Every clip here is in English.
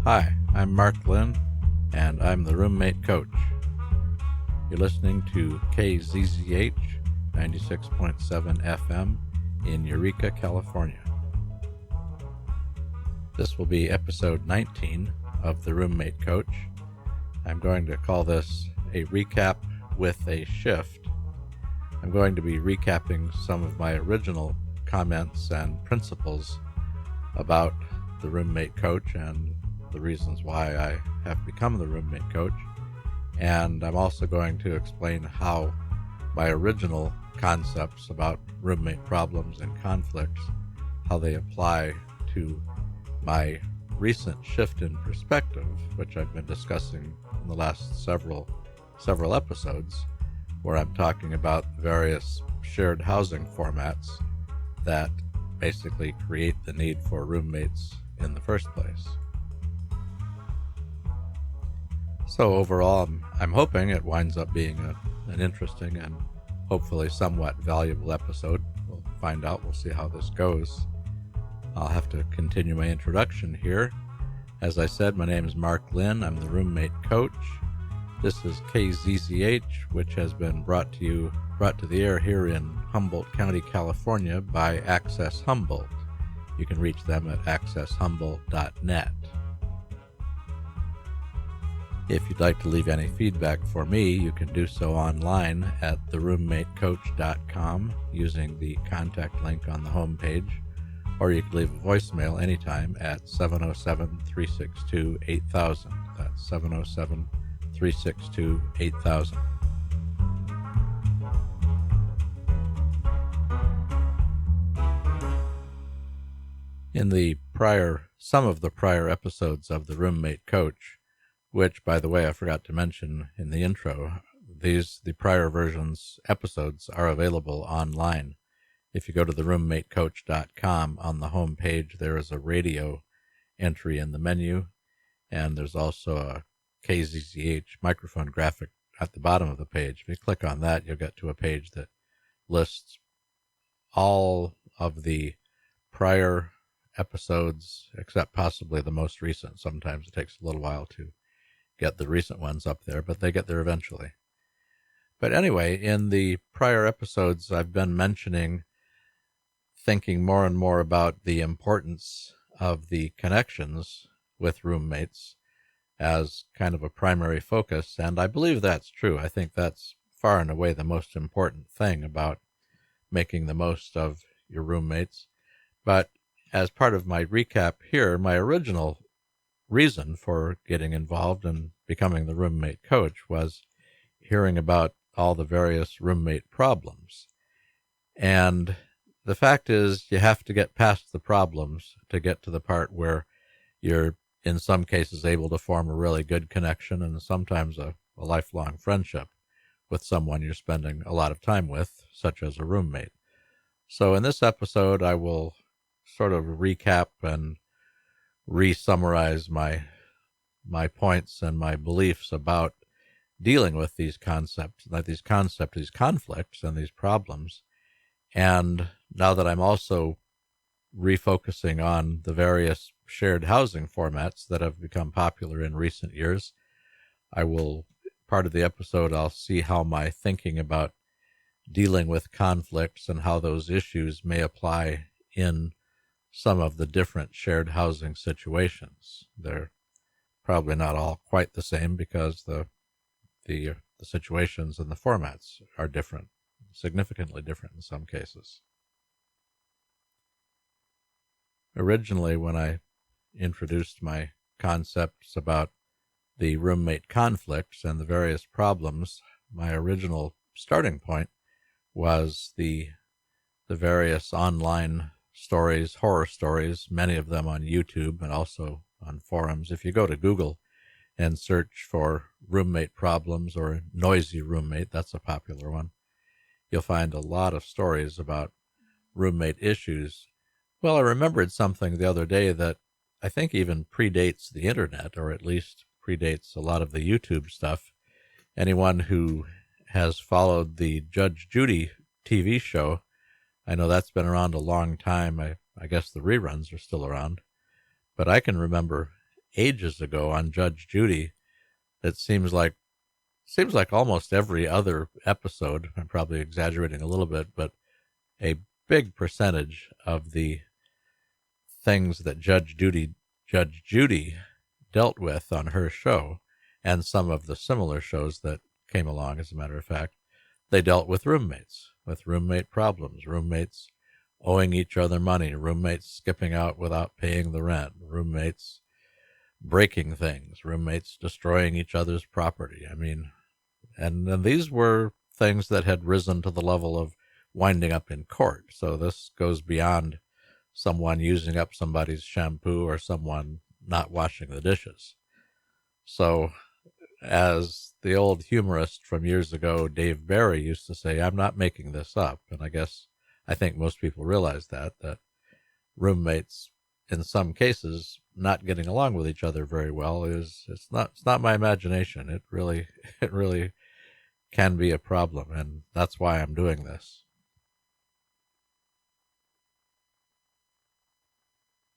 Hi, I'm Mark Lynn, and I'm the roommate coach. You're listening to KZZH 96.7 FM in Eureka, California. This will be episode 19 of the Roommate Coach. I'm going to call this a recap with a shift. I'm going to be recapping some of my original comments and principles about the Roommate Coach and the reasons why I have become the Roommate Coach. And I'm also going to explain how my original concepts about roommate problems and conflicts, how they apply to my recent shift in perspective, which I've been discussing in the last several episodes, where I'm talking about various shared housing formats that basically create the need for roommates in the first place. So overall, I'm hoping it winds up being an interesting and hopefully somewhat valuable episode. We'll find out. We'll see how this goes. I'll have to continue my introduction here. As I said, my name is Mark Lynn. I'm the Roommate Coach. This is KZZH, which has been brought to the air here in Humboldt County, California by Access Humboldt. You can reach them at accesshumboldt.net. If you'd like to leave any feedback for me, you can do so online at theroommatecoach.com using the contact link on the homepage, or you can leave a voicemail anytime at 707-362-8000. That's 707-362-8000. In some of the prior episodes of the Roommate Coach, which, by the way, I forgot to mention in the intro, the prior episodes are available online. If you go to theroommatecoach.com, on the home page, there is a radio entry in the menu, and there's also a KZZH microphone graphic at the bottom of the page. If you click on that, you'll get to a page that lists all of the prior episodes, except possibly the most recent. Sometimes it takes a little while to get the recent ones up there, but they get there eventually. But anyway, in the prior episodes, I've been thinking more and more about the importance of the connections with roommates as kind of a primary focus, and I believe that's true. I think that's far and away the most important thing about making the most of your roommates. But as part of my recap here, my original reason for getting involved and becoming the Roommate Coach was hearing about all the various roommate problems. And the fact is, you have to get past the problems to get to the part where you're, in some cases, able to form a really good connection and sometimes a lifelong friendship with someone you're spending a lot of time with, such as a roommate. So in this episode, I will sort of recap and re-summarize my points and my beliefs about dealing with these conflicts and these problems. And now that I'm also refocusing on the various shared housing formats that have become popular in recent years, part of the episode, I'll see how my thinking about dealing with conflicts and how those issues may apply in some of the different shared housing situations. They're probably not all quite the same because the situations and the formats are different, significantly different in some cases. Originally, when I introduced my concepts about the roommate conflicts and the various problems, my original starting point was the various online stories, horror stories, many of them on YouTube and also on forums. If you go to Google and search for roommate problems or noisy roommate, that's a popular one, you'll find a lot of stories about roommate issues. Well, I remembered something the other day that I think even predates the internet, or at least predates a lot of the YouTube stuff. Anyone who has followed the Judge Judy TV show, I know that's been around a long time. I guess the reruns are still around. But I can remember ages ago on Judge Judy. It seems like almost every other episode, I'm probably exaggerating a little bit, but a big percentage of the things that Judge Judy dealt with on her show, and some of the similar shows that came along, as a matter of fact, they dealt with roommates, with roommate problems, roommates owing each other money, roommates skipping out without paying the rent, roommates breaking things, roommates destroying each other's property. I mean, and these were things that had risen to the level of winding up in court. So this goes beyond someone using up somebody's shampoo or someone not washing the dishes. So, as the old humorist from years ago, Dave Barry, used to say, I'm not making this up. And I think most people realize that roommates, in some cases, not getting along with each other very well it's not my imagination. It really can be a problem, and that's why I'm doing this.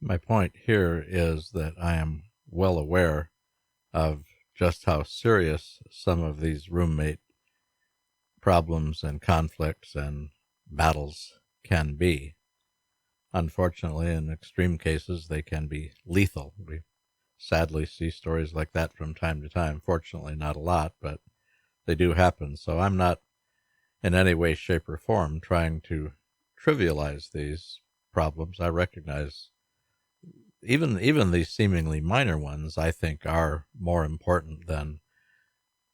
My point here is that I am well aware of just how serious some of these roommate problems and conflicts and battles can be. Unfortunately, in extreme cases, they can be lethal. We sadly see stories like that from time to time. Fortunately, not a lot, but they do happen. So I'm not in any way, shape, or form trying to trivialize these problems. I recognize even these seemingly minor ones, I think, are more important than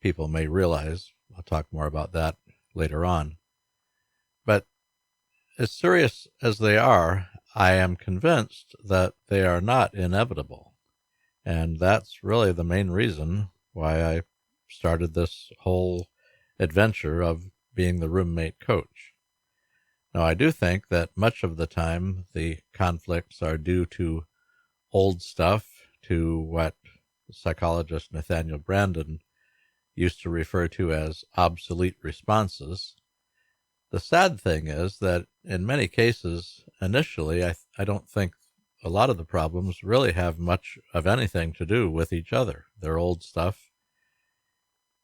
people may realize. I'll talk more about that later on. But as serious as they are, I am convinced that they are not inevitable. And that's really the main reason why I started this whole adventure of being the roommate coach. Now, I do think that much of the time the conflicts are due to old stuff, to what psychologist Nathaniel Branden used to refer to as obsolete responses. The sad thing is that in many cases, initially, I don't think a lot of the problems really have much of anything to do with each other. They're old stuff.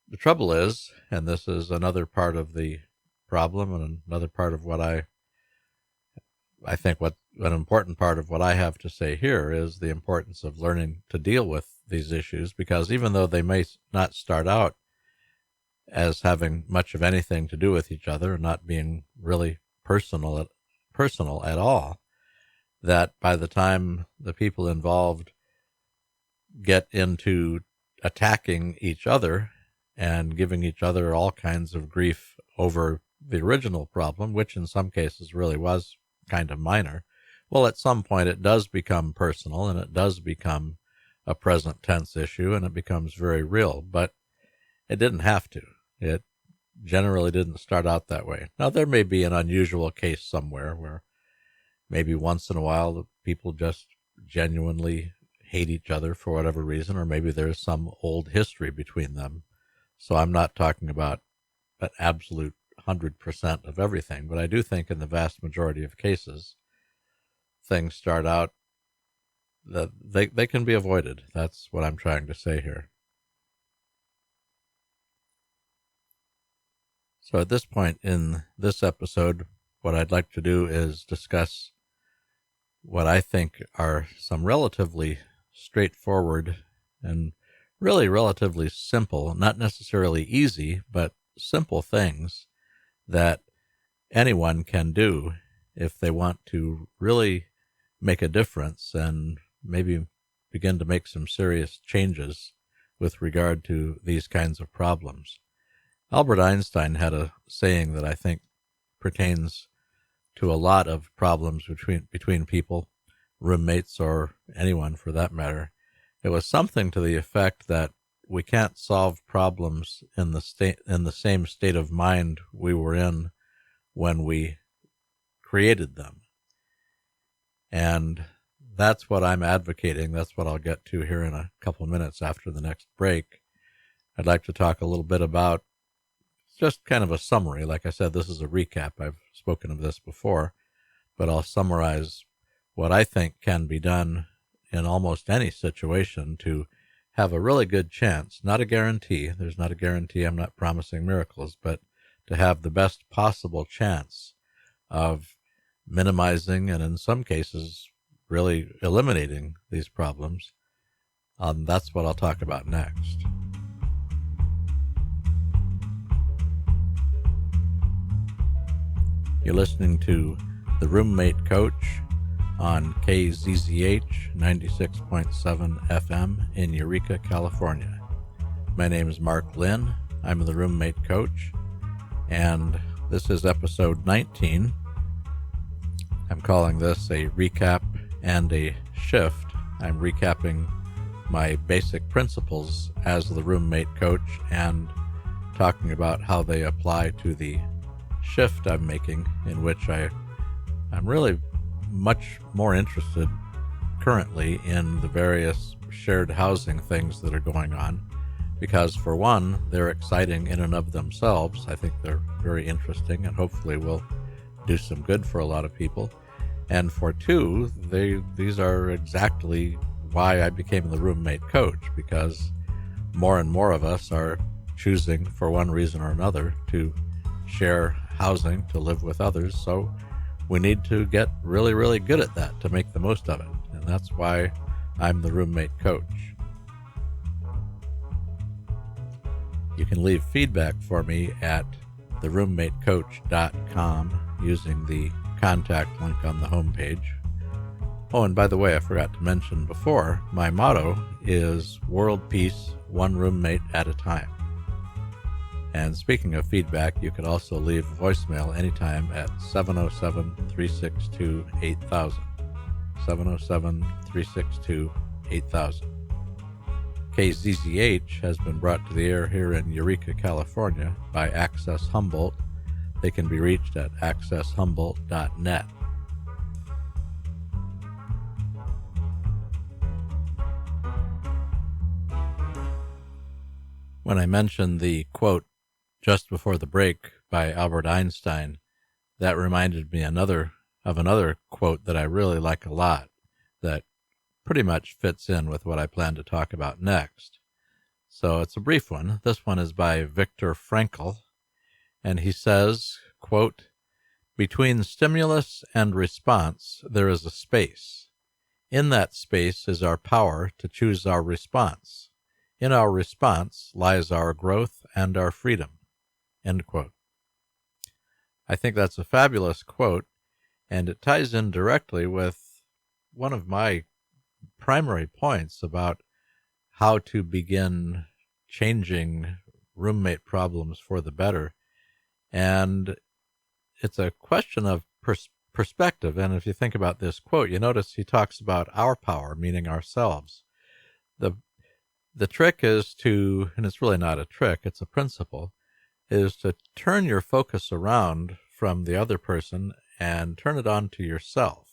The trouble is, and this is another part of the problem and another part of what I think what an important part of what I have to say here is the importance of learning to deal with these issues, because even though they may not start out as having much of anything to do with each other, not being really personal at all, that by the time the people involved get into attacking each other and giving each other all kinds of grief over the original problem, which in some cases really was kind of minor, well, at some point it does become personal, and it does become a present tense issue, and it becomes very real. But it didn't have to. It generally didn't start out that way. Now, there may be an unusual case somewhere where maybe once in a while the people just genuinely hate each other for whatever reason, or maybe there's some old history between them. So I'm not talking about an absolute 100% of everything, but I do think in the vast majority of cases, things start out that they can be avoided. That's what I'm trying to say here. So at this point in this episode, what I'd like to do is discuss what I think are some relatively straightforward and really relatively simple, not necessarily easy, but simple things that anyone can do if they want to really make a difference and maybe begin to make some serious changes with regard to these kinds of problems. Albert Einstein had a saying that I think pertains to a lot of problems between people, roommates, or anyone for that matter. It was something to the effect that we can't solve problems in the same state of mind we were in when we created them. And that's what I'm advocating. That's what I'll get to here in a couple of minutes after the next break. I'd like to talk a little bit about just kind of a summary. Like I said, this is a recap. I've spoken of this before, but I'll summarize what I think can be done in almost any situation to have a really good chance, not a guarantee. There's not a guarantee. I'm not promising miracles, but to have the best possible chance of minimizing and in some cases really eliminating these problems. That's what I'll talk about next. You're listening to The Roommate Coach on KZZH 96.7 FM in Eureka, California. My name is Mark Lynn. I'm the Roommate Coach, and this is episode 19. I'm calling this a recap and a shift. I'm recapping my basic principles as the Roommate Coach and talking about how they apply to the shift I'm making, in which I'm really much more interested currently in the various shared housing things that are going on, because for one, they're exciting in and of themselves. I think they're very interesting and hopefully will do some good for a lot of people. And for two, these are exactly why I became the Roommate Coach, because more and more of us are choosing, for one reason or another, to share housing, to live with others. So we need to get really, really good at that to make the most of it. And that's why I'm the Roommate Coach. You can leave feedback for me at theroommatecoach.com using the contact link on the homepage. Oh, and by the way, I forgot to mention before, my motto is world peace, one roommate at a time. And speaking of feedback, you could also leave a voicemail anytime at 707-362-8000. 707-362-8000. KZZH has been brought to the air here in Eureka, California by Access Humboldt. They can be reached at accesshumboldt.net. When I mentioned the quote just before the break by Albert Einstein, that reminded me of another quote that I really like a lot, that pretty much fits in with what I plan to talk about next. So it's a brief one. This one is by Viktor Frankl, and he says, quote, "Between stimulus and response, there is a space. In that space is our power to choose our response. In our response lies our growth and our freedom." End quote. I think that's a fabulous quote, and it ties in directly with one of my primary points about how to begin changing roommate problems for the better. And it's a question of perspective. And if you think about this quote, you notice he talks about our power, meaning ourselves. The trick is to, and it's really not a trick, it's a principle, is to turn your focus around from the other person and turn it on to yourself.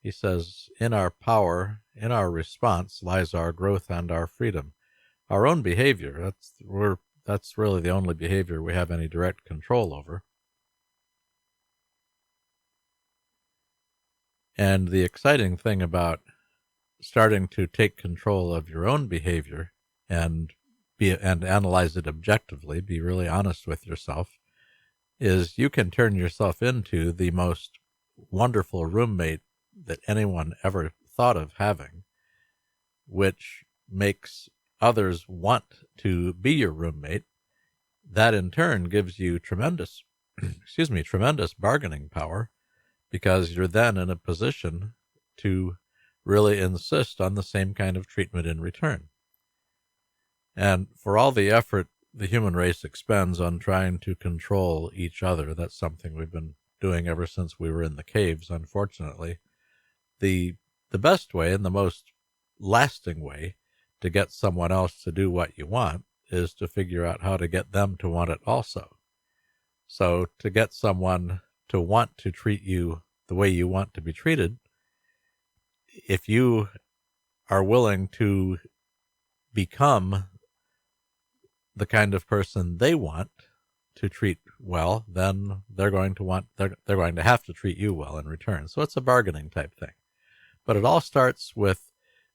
He says, in our power, in our response lies our growth and our freedom. Our own behavior, that's really the only behavior we have any direct control over. And the exciting thing about starting to take control of your own behavior and analyze it objectively, be really honest with yourself, is you can turn yourself into the most wonderful roommate that anyone ever thought of having, which makes others want to be your roommate. That in turn gives you tremendous bargaining power, because you're then in a position to really insist on the same kind of treatment in return. And for all the effort the human race expends on trying to control each other, that's something we've been doing ever since we were in the caves, unfortunately. The best way and the most lasting way to get someone else to do what you want is to figure out how to get them to want it also. So to get someone to want to treat you the way you want to be treated, if you are willing to become the kind of person they want to treat well, then they're going to have to treat you well in return. So it's a bargaining type thing. But it all starts with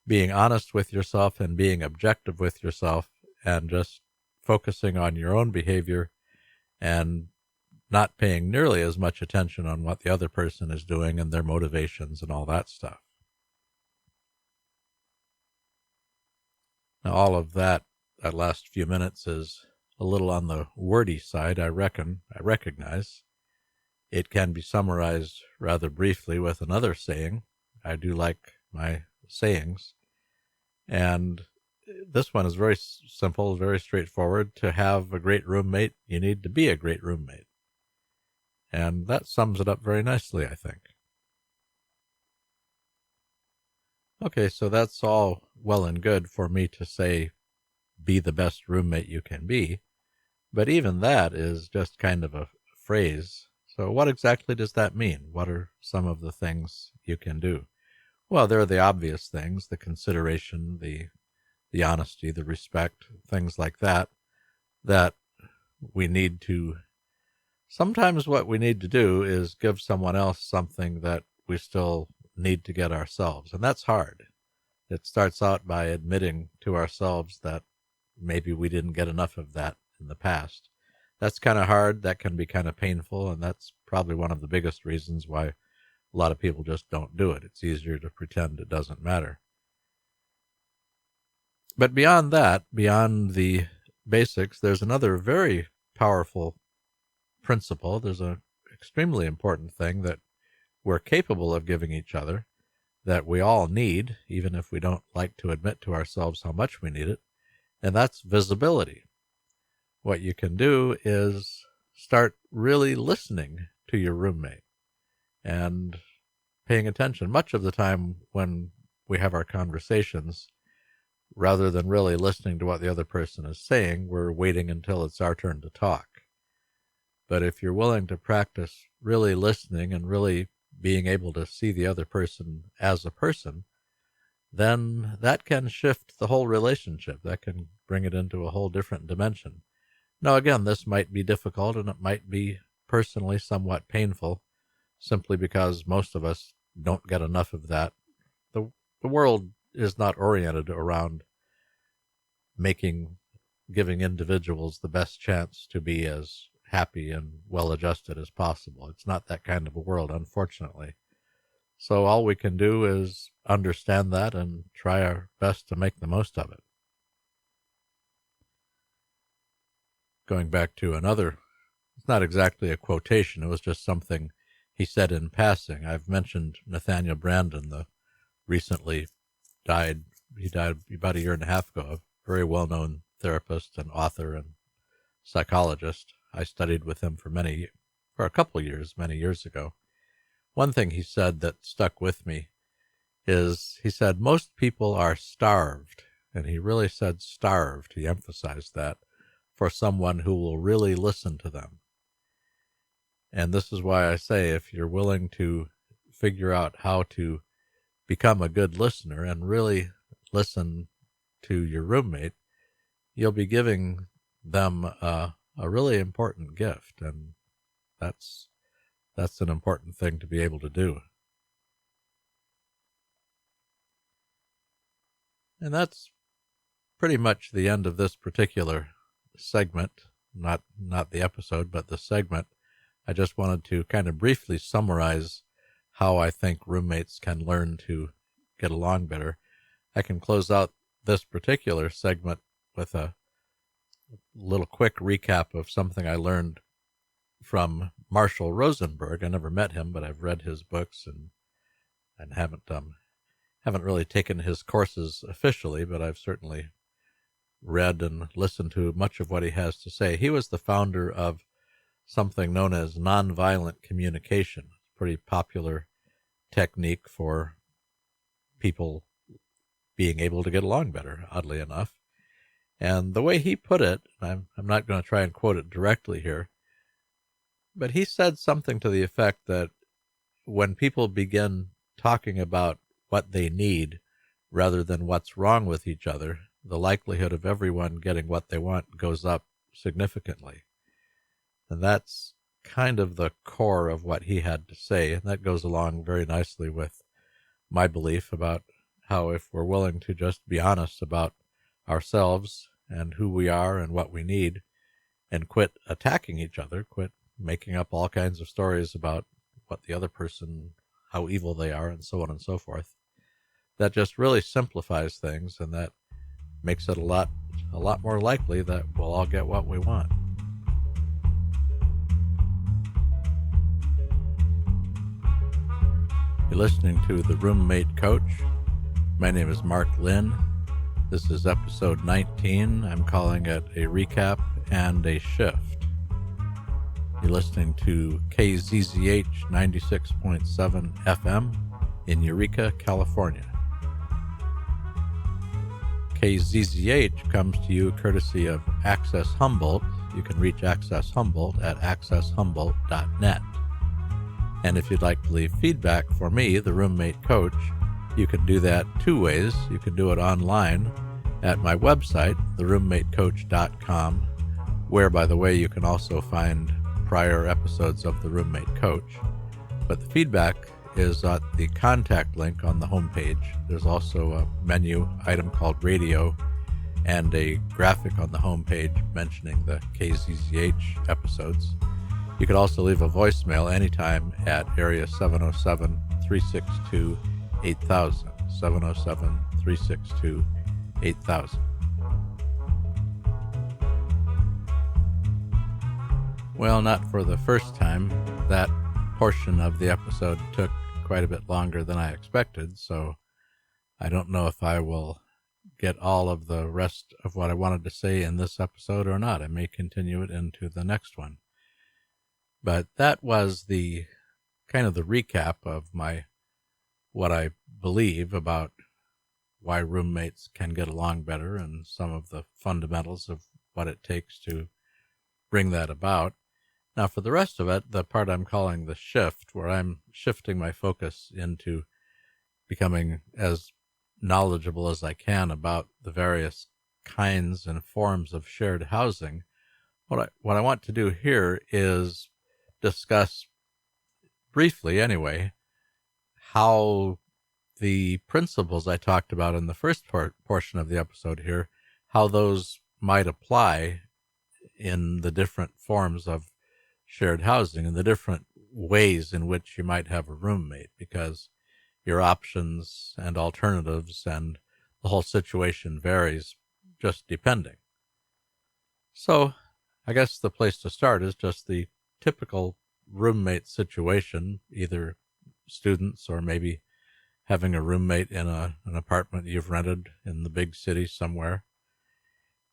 being honest with yourself and being objective with yourself and just focusing on your own behavior and not paying nearly as much attention on what the other person is doing and their motivations and all that stuff. Now, all of that last few minutes is a little on the wordy side, I recognize. It can be summarized rather briefly with another saying. I do like my sayings. And this one is very simple, very straightforward. To have a great roommate, you need to be a great roommate. And that sums it up very nicely, I think. Okay, so that's all well and good for me to say, be the best roommate you can be. But even that is just kind of a phrase. So what exactly does that mean? What are some of the things you can do? Well, there are the obvious things, the consideration, the honesty, the respect, things like that we need to. Sometimes what we need to do is give someone else something that we still need to get ourselves, and that's hard. It starts out by admitting to ourselves that maybe we didn't get enough of that in the past. That's kind of hard. That can be kind of painful, and that's probably one of the biggest reasons why a lot of people just don't do it. It's easier to pretend it doesn't matter. But beyond that, beyond the basics, there's another very powerful principle. There's an extremely important thing that we're capable of giving each other, that we all need, even if we don't like to admit to ourselves how much we need it, and that's visibility. What you can do is start really listening to your roommate and paying attention. Much of the time when we have our conversations, rather than really listening to what the other person is saying, we're waiting until it's our turn to talk. But if you're willing to practice really listening and really being able to see the other person as a person, then that can shift the whole relationship. That can bring it into a whole different dimension. Now, again, this might be difficult, and it might be personally somewhat painful, simply because most of us don't get enough of that. The world is not oriented around giving individuals the best chance to be as happy and well-adjusted as possible. It's not that kind of a world, unfortunately. So all we can do is understand that and try our best to make the most of it. Going back to another, it's not exactly a quotation, it was just something he said in passing. I've mentioned Nathaniel Branden, the recently died, he died about a year and a half ago, a very well-known therapist and author and psychologist. I studied with him for a couple of years, many years ago. One thing he said that stuck with me is, he said, most people are starved, and he really said starved, he emphasized that, for someone who will really listen to them. And this is why I say, if you're willing to figure out how to become a good listener and really listen to your roommate, you'll be giving them a really important gift, and that's an important thing to be able to do. And that's pretty much the end of this particular segment, not the episode, but the segment. I just wanted to kind of briefly summarize how I think roommates can learn to get along better. I can close out this particular segment with a little quick recap of something I learned from Marshall Rosenberg. I never met him, but I've read his books and haven't really taken his courses officially, but I've certainly read and listened to much of what he has to say. He was the founder of something known as nonviolent communication, a pretty popular technique for people being able to get along better, oddly enough. And the way he put it, I'm not going to try and quote it directly here, but he said something to the effect that when people begin talking about what they need rather than what's wrong with each other, the likelihood of everyone getting what they want goes up significantly. And that's kind of the core of what he had to say, and that goes along very nicely with my belief about how if we're willing to just be honest about ourselves and who we are and what we need, and quit attacking each other, quit making up all kinds of stories about what the other person, how evil they are, and so on and so forth, that just really simplifies things, and that makes it a lot more likely that we'll all get what we want. You're listening to The Roommate Coach. My name is Mark Lynn. This is episode 19. I'm calling it a recap and a shift. You're listening to KZZH 96.7 FM in Eureka, California. KZZH comes to you courtesy of Access Humboldt. You can reach Access Humboldt at accesshumboldt.net. And if you'd like to leave feedback for me, the roommate coach, you can do that two ways. You can do it online at my website, theroommatecoach.com, where, by the way, you can also find prior episodes of The Roommate Coach. But the feedback is at the contact link on the homepage. There's also a menu item called radio and a graphic on the homepage mentioning the KZZH episodes. You could also leave a voicemail anytime at area 707-362-8000, 707-362-8000. Well, not for the first time. That portion of the episode took quite a bit longer than I expected, so I don't know if I will get all of the rest of what I wanted to say in this episode or not. I may continue it into the next one. But that was the kind of the recap of what I believe about why roommates can get along better and some of the fundamentals of what it takes to bring that about. Now, for the rest of it, the part I'm calling the shift, where I'm shifting my focus into becoming as knowledgeable as I can about the various kinds and forms of shared housing, what I want to do here is discuss briefly anyway how the principles I talked about in the first portion of the episode here, how those might apply in the different forms of shared housing and the different ways in which you might have a roommate, because your options and alternatives and the whole situation varies just depending. So I guess the place to start is just the typical roommate situation, either students or maybe having a roommate in an apartment you've rented in the big city somewhere.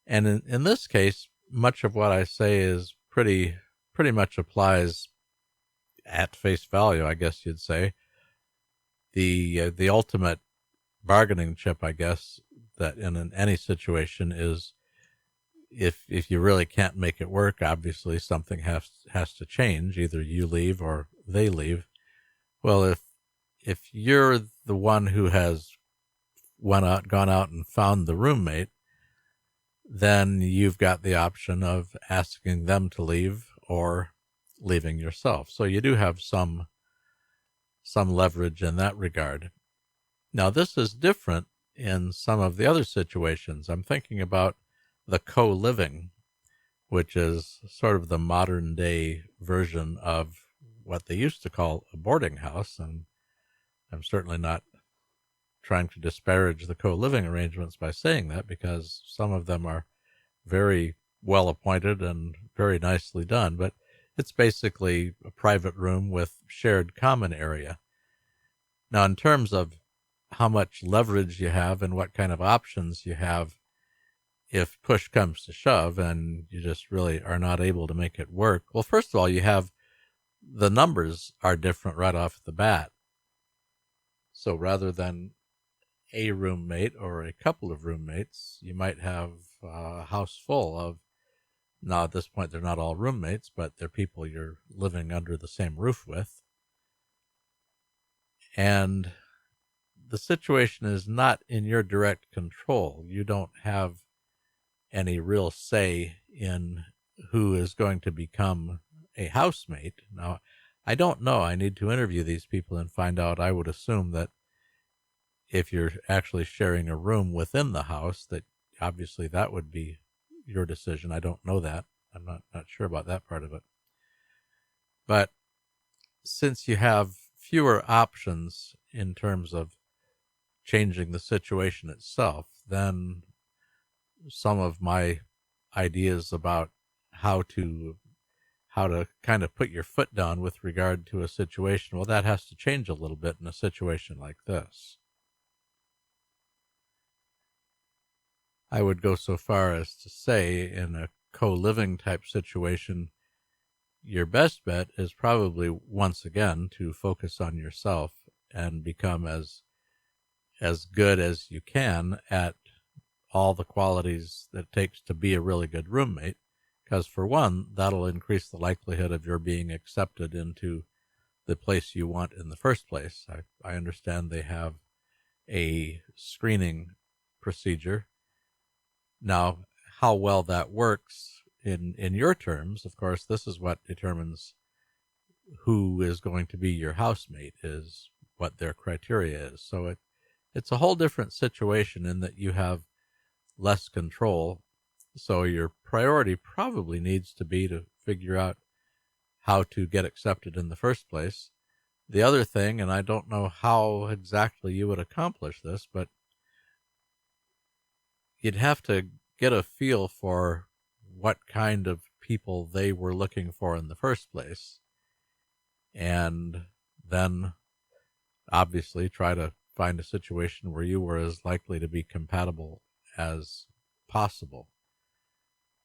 And in this case, much of what I say is pretty much applies at face value, I guess you'd say. The ultimate bargaining chip, I guess, that in any situation is if you really can't make it work, obviously something has to change. Either you leave or they leave. Well, if you're the one who has gone out and found the roommate, then you've got the option of asking them to leave or leaving yourself. So you do have some leverage in that regard. Now, this is different in some of the other situations. I'm thinking about the co-living, which is sort of the modern day version of what they used to call a boarding house. And I'm certainly not trying to disparage the co-living arrangements by saying that, because some of them are very well appointed and very nicely done, but it's basically a private room with shared common area. Now, in terms of how much leverage you have and what kind of options you have, if push comes to shove and you just really are not able to make it work, well, first of all, you have the numbers are different right off the bat. So rather than a roommate or a couple of roommates, you might have a house full of, now at this point they're not all roommates, but they're people you're living under the same roof with. And the situation is not in your direct control. You don't have any real say in who is going to become a housemate. Now, I don't know. I need to interview these people and find out. I would assume that if you're actually sharing a room within the house, that obviously that would be your decision. I don't know that. I'm not sure about that part of it. But since you have fewer options in terms of changing the situation itself, then some of my ideas about how to kind of put your foot down with regard to a situation, well, that has to change a little bit in a situation like this. I would go so far as to say, in a co-living type situation, your best bet is probably, once again, to focus on yourself and become as good as you can at all the qualities that it takes to be a really good roommate. Because for one, that'll increase the likelihood of your being accepted into the place you want in the first place. I understand they have a screening procedure. Now, how well that works in your terms, of course, this is what determines who is going to be your housemate, is what their criteria is. So it's a whole different situation in that you have less control. So your priority probably needs to be to figure out how to get accepted in the first place. The other thing, and I don't know how exactly you would accomplish this, but you'd have to get a feel for what kind of people they were looking for in the first place. And then obviously try to find a situation where you were as likely to be compatible as possible.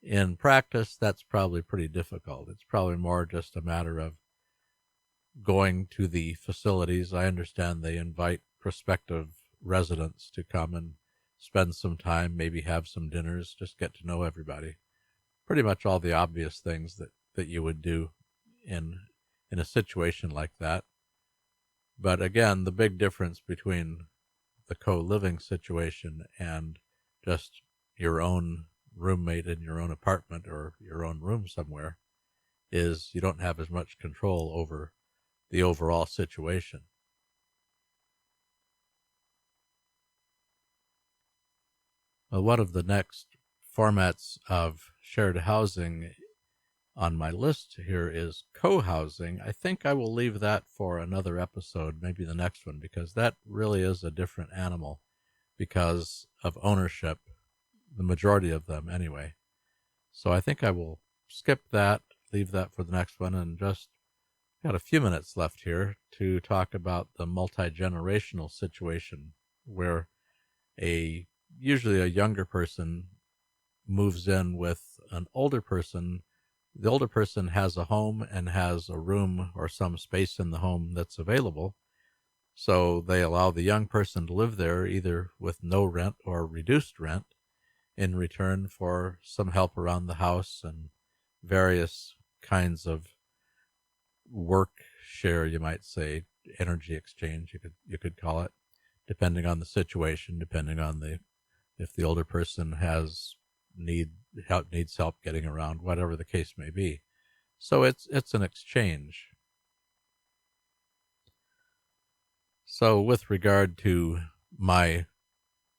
In practice, that's probably pretty difficult. It's probably more just a matter of going to the facilities. I understand they invite prospective residents to come and spend some time, maybe have some dinners, just get to know everybody. Pretty much all the obvious things that you would do in a situation like that. But again, the big difference between the co-living situation and just your own roommate in your own apartment or your own room somewhere is you don't have as much control over the overall situation. Well, one of the next formats of shared housing on my list here is co-housing. I think I will leave that for another episode, maybe the next one, because that really is a different animal because of ownership, the majority of them anyway. So I think I will skip that, leave that for the next one, and just got a few minutes left here to talk about the multi-generational situation where usually a younger person moves in with an older person. The older person has a home and has a room or some space in the home that's available. So they allow the young person to live there either with no rent or reduced rent in return for some help around the house and various kinds of work share, you might say, energy exchange, you could call it, depending on the situation, depending on if the older person needs help getting around, whatever the case may be. So it's an exchange. So with regard to my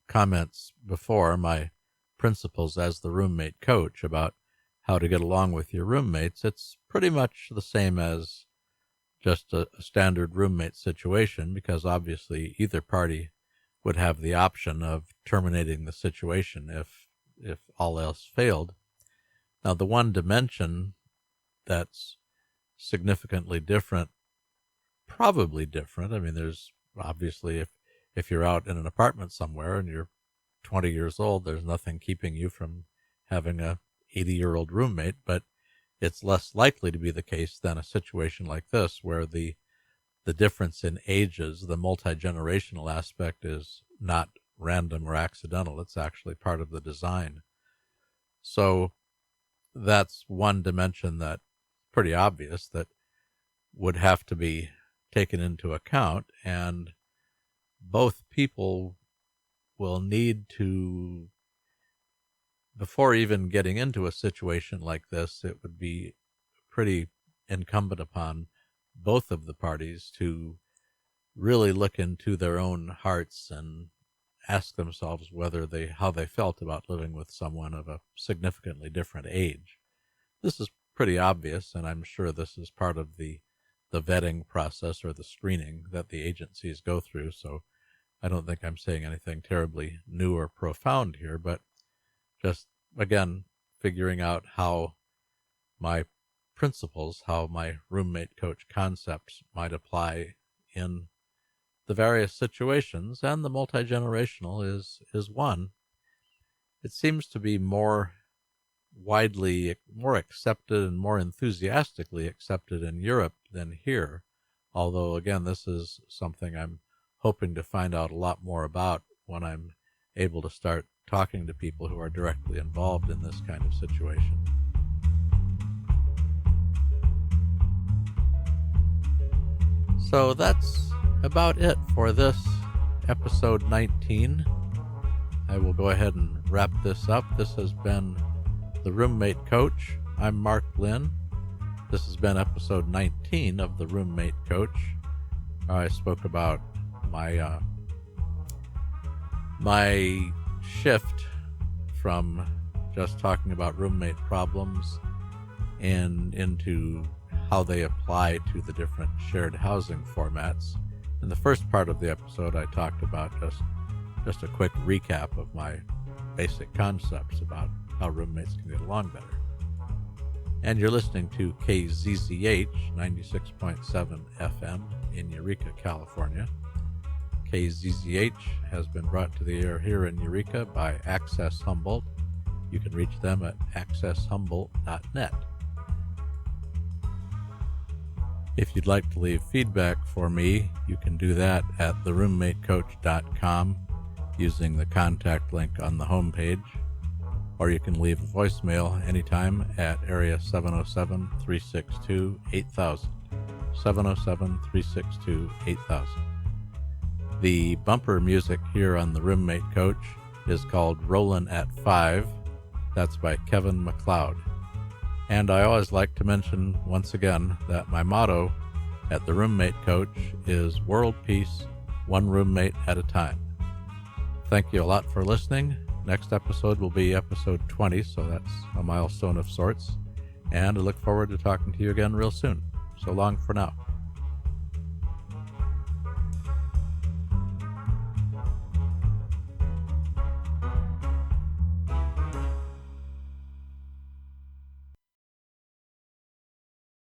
comments before, my principles as the roommate coach about how to get along with your roommates, it's pretty much the same as just a standard roommate situation, because obviously either party would have the option of terminating the situation if all else failed. Now, the one dimension that's significantly different, probably different, I mean, there's obviously, if you're out in an apartment somewhere and you're 20 years old, there's nothing keeping you from having a 80-year-old roommate, but it's less likely to be the case than a situation like this, where the difference in ages, the multi-generational aspect, is not random or accidental. It's actually part of the design. So that's one dimension that's pretty obvious that would have to be taken into account, and both people will need to, before even getting into a situation like this, it would be pretty incumbent upon both of the parties to really look into their own hearts and ask themselves how they felt about living with someone of a significantly different age. This is pretty obvious, and I'm sure this is part of the vetting process or the screening that the agencies go through, so I don't think I'm saying anything terribly new or profound here, but just, again, figuring out how my principles, how my roommate coach concepts might apply in the various situations, and the multi-generational is one. It seems to be more accepted and more enthusiastically accepted in Europe than here, although again this is something I'm hoping to find out a lot more about when I'm able to start talking to people who are directly involved in this kind of situation. So that's about it for this episode 19. I will go ahead and wrap this up. This has been The Roommate Coach. I'm Mark Lynn. This has been episode 19 of The Roommate Coach. I spoke about my shift from just talking about roommate problems and into how they apply to the different shared housing formats. In the first part of the episode, I talked about just a quick recap of my basic concepts about how roommates can get along better. And you're listening to KZZH 96.7 FM in Eureka, California. KZZH has been brought to the air here in Eureka by Access Humboldt. You can reach them at accesshumboldt.net. If you'd like to leave feedback for me, you can do that at theroommatecoach.com using the contact link on the homepage, or you can leave a voicemail anytime at area 707-362-8000, 707-362-8000. The bumper music here on The Roommate Coach is called Rollin' at 5. That's by Kevin MacLeod. And I always like to mention once again that my motto at The Roommate Coach is world peace, one roommate at a time. Thank you a lot for listening. Next episode will be episode 20, so that's a milestone of sorts. And I look forward to talking to you again real soon. So long for now.